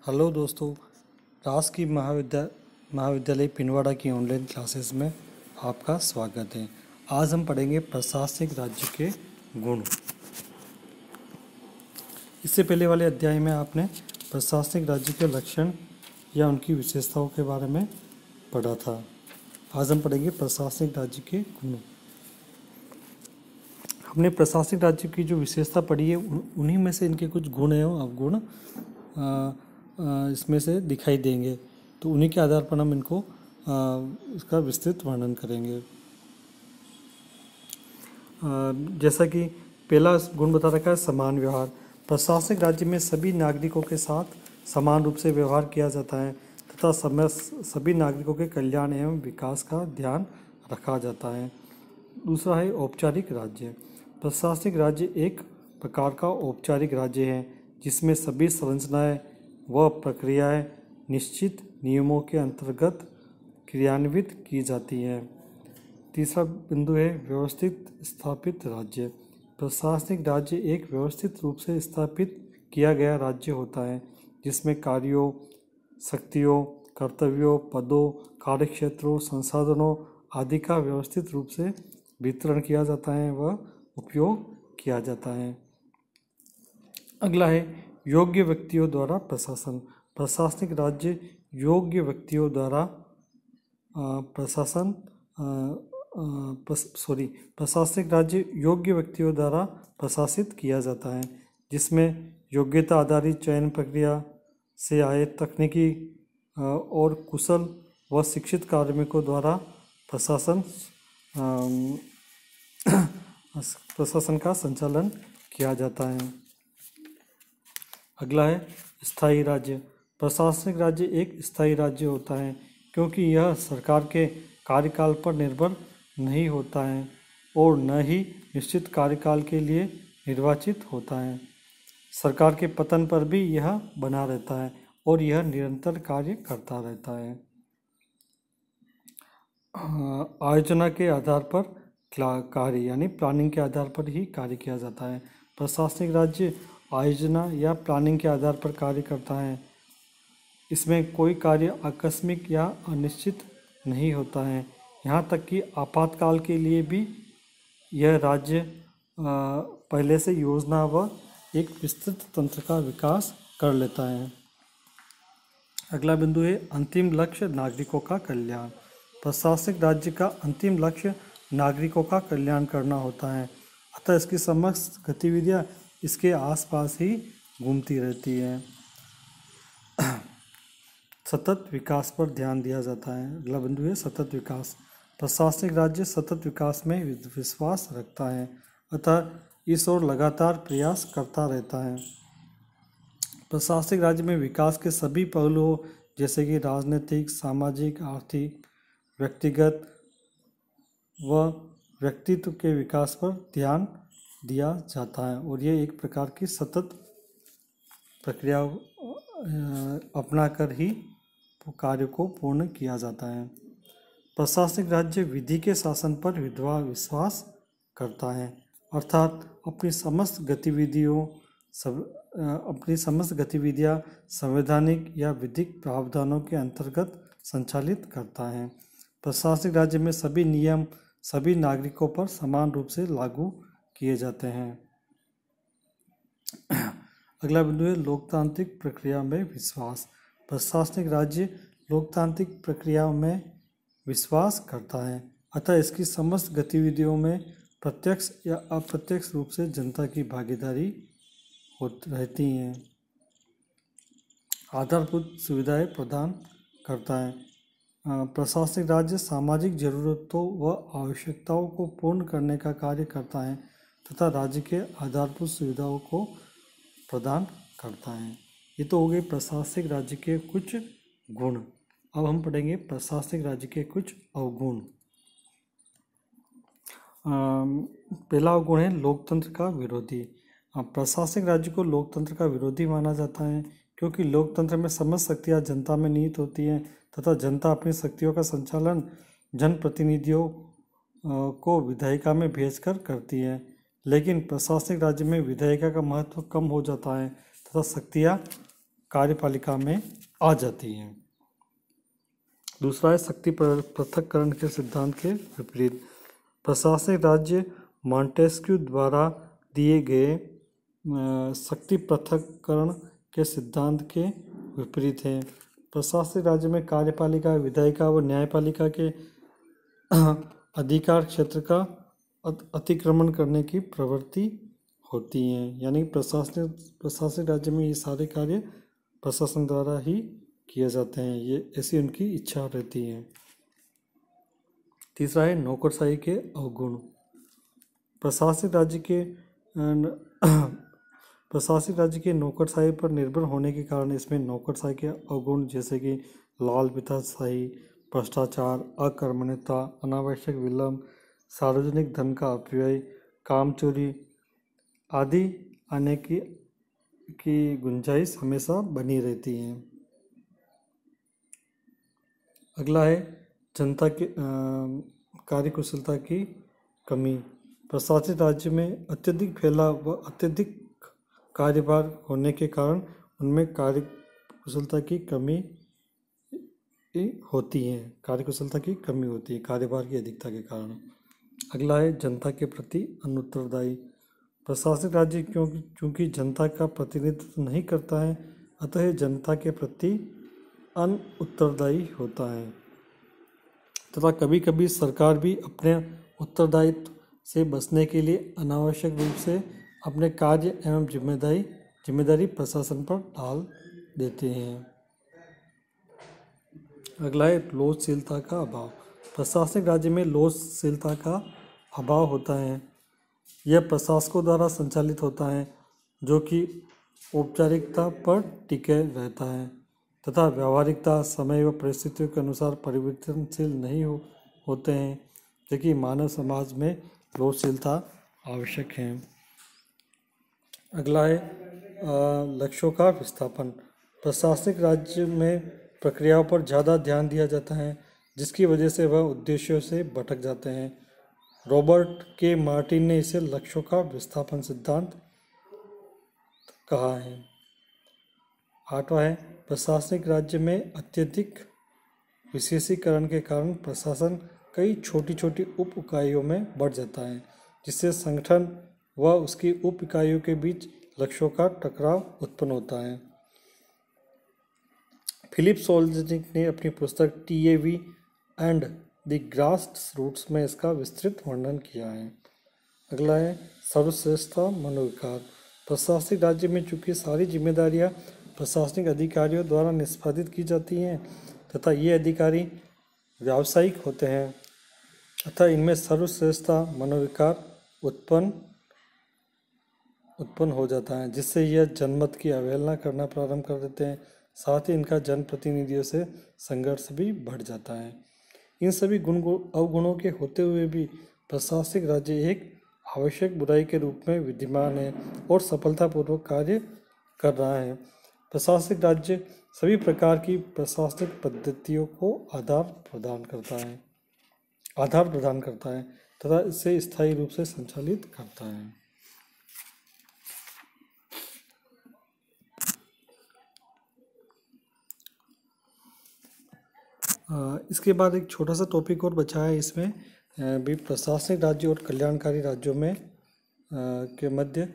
Hello दोस्तों, रास की महाविद्यालय पिनवाड़ा की ऑनलाइन क्लासेस में आपका स्वागत है। आज हम पढ़ेंगे प्रशासनिक राज्य के गुण। इससे पहले वाले अध्याय में आपने प्रशासनिक राज्य के लक्षण या उनकी विशेषताओं के बारे में पढ़ा था। आज हम पढ़ेंगे प्रशासनिक राज्य के गुण। हमने प्रशासनिक राज्य की जो विशेषता पढ़ी है उन्हीं में से इनके कुछ गुण एवं अवगुण इसमें से दिखाई देंगे, तो उन्हीं के आधार पर हम इनको इसका विस्तृत वर्णन करेंगे। जैसा कि पहला गुण बता रखा है समान व्यवहार। प्रशासनिक राज्य में सभी नागरिकों के साथ समान रूप से व्यवहार किया जाता है तथा सभी नागरिकों के कल्याण एवं विकास का ध्यान रखा जाता है। दूसरा है औपचारिक राज्य। प्रशासनिक राज्य एक प्रकार का औपचारिक राज्य है जिसमें सभी संरचनाएं व प्रक्रियाएं निश्चित नियमों के अंतर्गत क्रियान्वित की जाती हैं। तीसरा बिंदु है व्यवस्थित स्थापित राज्य। प्रशासनिक राज्य एक व्यवस्थित रूप से स्थापित किया गया राज्य होता है जिसमें कार्यों, शक्तियों, कर्तव्यों, पदों, कार्यक्षेत्रों, संसाधनों आदि का व्यवस्थित रूप से वितरण किया जाता है व उपयोग किया जाता है। अगला है योग्य व्यक्तियों द्वारा प्रशासन। प्रशासनिक राज्य योग्य व्यक्तियों द्वारा प्रशासनिक राज्य योग्य व्यक्तियों द्वारा प्रशासित किया जाता है जिसमें योग्यता आधारित चयन प्रक्रिया से आए तकनीकी और कुशल व शिक्षित कार्मिकों द्वारा प्रशासन का संचालन किया जाता है। अगला है स्थायी राज्य। प्रशासनिक राज्य एक स्थायी राज्य होता है क्योंकि यह सरकार के कार्यकाल पर निर्भर नहीं होता है और न ही निश्चित कार्यकाल के लिए निर्वाचित होता है। सरकार के पतन पर भी यह बना रहता है और यह निरंतर कार्य करता रहता है। आयोजना के आधार पर कार्य यानी प्लानिंग के आधार पर ही कार्य किया जाता है। प्रशासनिक राज्य आयोजना या प्लानिंग के आधार पर कार्य करता है। इसमें कोई कार्य आकस्मिक या अनिश्चित नहीं होता है। यहाँ तक कि आपातकाल के लिए भी यह राज्य पहले से योजना व एक विस्तृत तंत्र का विकास कर लेता है। अगला बिंदु है अंतिम लक्ष्य नागरिकों का कल्याण। प्रशासनिक राज्य का अंतिम लक्ष्य नागरिकों का कल्याण करना होता है, अतः इसकी समस्त गतिविधियाँ इसके आसपास ही घूमती रहती है। सतत विकास पर ध्यान दिया जाता है। अगला बिंदु है सतत विकास। प्रशासनिक राज्य सतत विकास में विश्वास रखता है, अतः इस ओर लगातार प्रयास करता रहता है। प्रशासनिक राज्य में विकास के सभी पहलुओं जैसे कि राजनीतिक, सामाजिक, आर्थिक, व्यक्तिगत व व्यक्तित्व के विकास पर ध्यान दिया जाता है और ये एक प्रकार की सतत प्रक्रिया अपनाकर ही कार्य को पूर्ण किया जाता है। प्रशासनिक राज्य विधि के शासन पर विश्वास करता है, अर्थात अपनी समस्त गतिविधियां संवैधानिक या विधिक प्रावधानों के अंतर्गत संचालित करता है। प्रशासनिक राज्य में सभी नियम सभी नागरिकों पर समान रूप से लागू किए जाते हैं। अगला बिंदु है लोकतांत्रिक प्रक्रिया में विश्वास। प्रशासनिक राज्य लोकतांत्रिक प्रक्रियाओं में विश्वास करता है, अतः इसकी समस्त गतिविधियों में प्रत्यक्ष या अप्रत्यक्ष रूप से जनता की भागीदारी रहती हैं। आधारभूत सुविधाएं प्रदान करता है। प्रशासनिक राज्य सामाजिक जरूरतों व आवश्यकताओं को पूर्ण करने का कार्य करता है तथा राज्य के आधारभूत सुविधाओं को प्रदान करता है। ये तो हो गए प्रशासनिक राज्य के कुछ गुण। अब हम पढ़ेंगे प्रशासनिक राज्य के कुछ अवगुण। पहला अवगुण है लोकतंत्र का विरोधी। प्रशासनिक राज्य को लोकतंत्र का विरोधी माना जाता है क्योंकि लोकतंत्र में समस्त शक्तियाँ जनता में निहित होती हैं तथा जनता अपनी शक्तियों का संचालन जनप्रतिनिधियों को विधायिका में भेजकर करती है, लेकिन प्रशासनिक राज्य में विधायिका का महत्व कम हो जाता है तथा शक्तियाँ कार्यपालिका में आ जाती हैं। दूसरा है शक्ति पृथक्करण के सिद्धांत के विपरीत। प्रशासनिक राज्य मॉन्टेस्क्यू द्वारा दिए गए शक्ति पृथक्करण के सिद्धांत के विपरीत है। प्रशासनिक राज्य में कार्यपालिका, विधायिका व न्यायपालिका के अधिकार क्षेत्र का अतिक्रमण करने की प्रवृत्ति होती है। यानी प्रशासनिक राज्य में ये सारे कार्य प्रशासन द्वारा ही किए जाते हैं, ये ऐसी उनकी इच्छा रहती है। तीसरा है नौकरशाही के अवगुण। प्रशासनिक राज्य के नौकरशाही पर निर्भर होने के कारण इसमें नौकरशाही के अवगुण जैसे कि लाल पिताशाही, भ्रष्टाचार, अकर्मण्यता, अनावश्यक विलंब, सार्वजनिक धन का अपव्यय, कामचोरी आदि आने की गुंजाइश हमेशा बनी रहती है। अगला है जनता के कार्यकुशलता की कमी। प्रशासित राज्य में अत्यधिक फैलाव व अत्यधिक कार्यभार होने के कारण उनमें कार्यकुशलता की कमी होती है। कार्यकुशलता की कमी होती है कार्यभार की अधिकता के कारण। अगला है जनता के प्रति अनुत्तरदायी। प्रशासित राज्य क्योंकि जनता का प्रतिनिधित्व नहीं करता है, अतः जनता के प्रति अनुत्तरदायी होता है तथा कभी कभी सरकार भी अपने उत्तरदायित्व से बचने के लिए अनावश्यक रूप से अपने कार्य एवं जिम्मेदारी प्रशासन पर डाल देते हैं। अगला है लोचशीलता का अभाव। प्रशासनिक राज्य में लोचशीलता का अभाव होता है। यह प्रशासकों द्वारा संचालित होता है जो कि औपचारिकता पर टिके रहता है तथा व्यावहारिकता, समय व परिस्थितियों के अनुसार परिवर्तनशील नहीं होते हैं, जबकि मानव समाज में लोचशीलता आवश्यक है। अगला है लक्ष्यों का विस्थापन। प्रशासनिक राज्य में प्रक्रियाओं पर ज़्यादा ध्यान दिया जाता है, जिसकी वजह से वह उद्देश्यों से भटक जाते हैं। रॉबर्ट के मार्टिन ने इसे लक्ष्यों का विस्थापन सिद्धांत कहा है। 8वां है प्रशासनिक राज्य में अत्यधिक विशेषीकरण के कारण प्रशासन कई छोटी छोटी उप इकाइयों में बढ़ जाता है, जिससे संगठन व उसकी उप इकाइयों के बीच लक्ष्यों का टकराव उत्पन्न होता है। फिलिप सोल्जनिक ने अपनी पुस्तक TAV and the grass roots में इसका विस्तृत वर्णन किया है। अगला है सर्वश्रेष्ठता मनोविकार। प्रशासनिक राज्य में चूंकि सारी जिम्मेदारियां प्रशासनिक अधिकारियों द्वारा निष्पादित की जाती हैं तथा ये अधिकारी व्यावसायिक होते हैं, अतः इनमें सर्वश्रेष्ठता मनोविकार उत्पन्न हो जाता है, जिससे यह जनमत की अवहेलना करना प्रारंभ कर देते हैं। साथ ही इनका जनप्रतिनिधियों से संघर्ष भी बढ़ जाता है। इन सभी अवगुणों के होते हुए भी प्रशासनिक राज्य एक आवश्यक बुराई के रूप में विद्यमान है और सफलतापूर्वक कार्य कर रहा है। प्रशासनिक राज्य सभी प्रकार की प्रशासनिक पद्धतियों को आधार प्रदान करता है तथा इसे स्थायी रूप से संचालित करता है। इसके बाद एक छोटा सा टॉपिक और बचा है, इसमें भी प्रशासनिक राज्य और कल्याणकारी राज्यों में के मध्य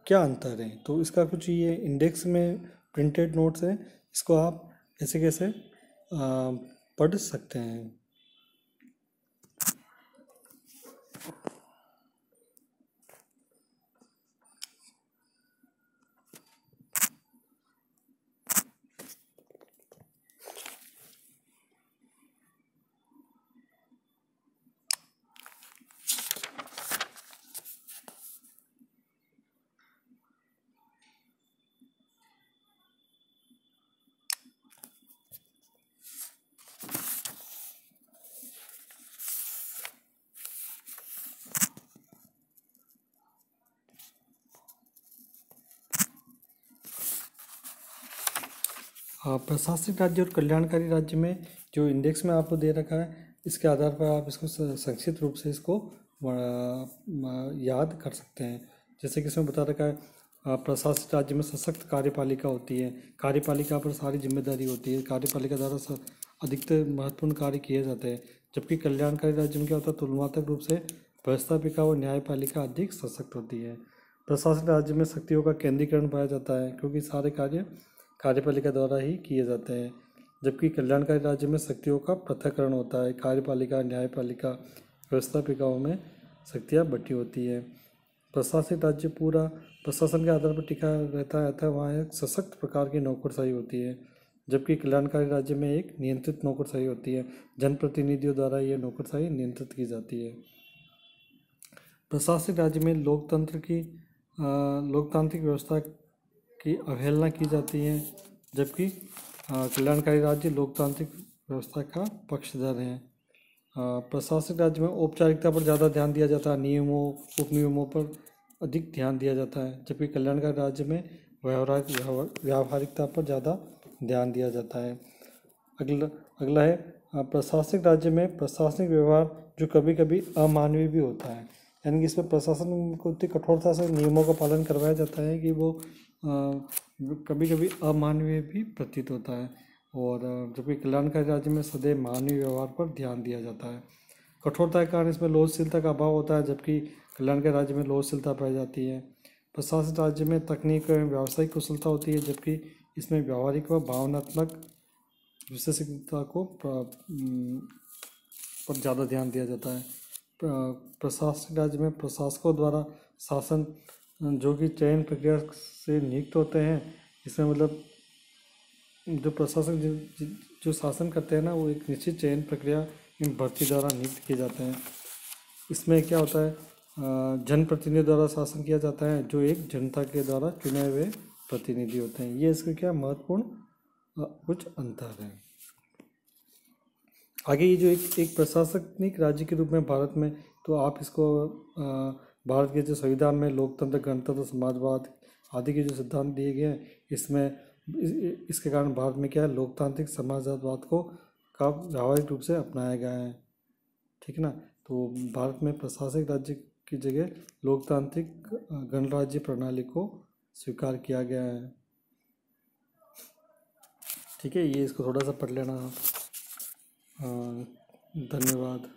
क्या अंतर है। तो इसका कुछ ये इंडेक्स में प्रिंटेड नोट्स है, इसको आप ऐसे कैसे पढ़ सकते हैं। प्रशासनिक राज्य और कल्याणकारी राज्य में जो इंडेक्स में आपको दे रखा है, इसके आधार पर आप इसको संक्षिप्त रूप से इसको याद कर सकते हैं। जैसे कि इसमें बता रखा है प्रशासित राज्य में सशक्त कार्यपालिका होती है, कार्यपालिका पर सारी जिम्मेदारी होती है, कार्यपालिका द्वारा अधिकतर महत्वपूर्ण कार्य किए जाते हैं। जबकि कल्याणकारी राज्य में क्या होता है, तुलनात्मक रूप से व्यवस्थापिका और न्यायपालिका अधिक सशक्त होती है। प्रशासित राज्य में शक्तियों का केंद्रीकरण पाया जाता है क्योंकि सारे कार्य कार्यपालिका द्वारा ही किए जाते हैं। जबकि कल्याणकारी राज्य में शक्तियों का पृथक्करण होता है, कार्यपालिका, न्यायपालिका, व्यवस्थापिकाओं में शक्तियाँ बटी होती है। प्रशासित राज्य पूरा प्रशासन के आधार पर टिका रहता है, अतः वहाँ एक सशक्त प्रकार की नौकरशाही होती है। जबकि कल्याणकारी राज्य में एक नियंत्रित नौकरशाही होती है, जनप्रतिनिधियों द्वारा यह नौकरशाही नियंत्रित की जाती है। प्रशासित राज्य में लोकतांत्रिक व्यवस्था की अवहेलना की जाती है, जबकि कल्याणकारी राज्य लोकतांत्रिक व्यवस्था का पक्षधर है। प्रशासित राज्य में औपचारिकता पर ज़्यादा ध्यान दिया जाता है, नियमों उपनियमों पर अधिक ध्यान दिया जाता है, जबकि कल्याणकारी राज्य में व्यावहारिकता पर ज़्यादा ध्यान दिया जाता है। अगला है प्रशासनिक राज्य में प्रशासनिक व्यवहार जो कभी कभी अमानवीय भी होता है, यानी कि इसमें प्रशासन को इतनी कठोरता से नियमों का पालन करवाया जाता है कि वो कभी कभी अमानवीय भी प्रतीत होता है। और जबकि कल्याणकारी राज्य में सदैव मानवीय व्यवहार पर ध्यान दिया जाता है। कठोरता के कारण इसमें लोचशीलता का अभाव होता है, जबकि कल्याणकारी राज्य में लोचशीलता पाई जाती है। प्रशासित राज्य में तकनीक एवं व्यावसायिक कुशलता होती है, जबकि इसमें व्यावहारिक व भावनात्मक विशेषज्ञता को पर ज़्यादा ध्यान दिया जाता है। प्रशासनिक राज्य में प्रशासकों द्वारा शासन जो कि चयन प्रक्रिया से नियुक्त होते हैं, इसमें मतलब जो प्रशासक जो शासन करते हैं ना, वो एक निश्चित चयन प्रक्रिया इन भर्ती द्वारा नियुक्त किए जाते हैं। इसमें क्या होता है, जनप्रतिनिधि द्वारा शासन किया जाता है, जो एक जनता के द्वारा चुने हुए प्रतिनिधि होते हैं। ये इसके क्या महत्वपूर्ण कुछ अंतर हैं। आगे ये जो एक प्रशासनिक राज्य के रूप में भारत में, तो आप इसको भारत के जो संविधान में लोकतंत्र, गणतंत्र, समाजवाद आदि के जो सिद्धांत दिए गए हैं, इसमें इसके कारण भारत में क्या है, लोकतांत्रिक समाजवाद को का व्यावहारिक रूप से अपनाया गया है। ठीक है ना। तो भारत में प्रशासनिक राज्य की जगह लोकतांत्रिक गणराज्य प्रणाली को स्वीकार किया गया है। ठीक है, ये इसको थोड़ा सा पढ़ लेना आप। धन्यवाद।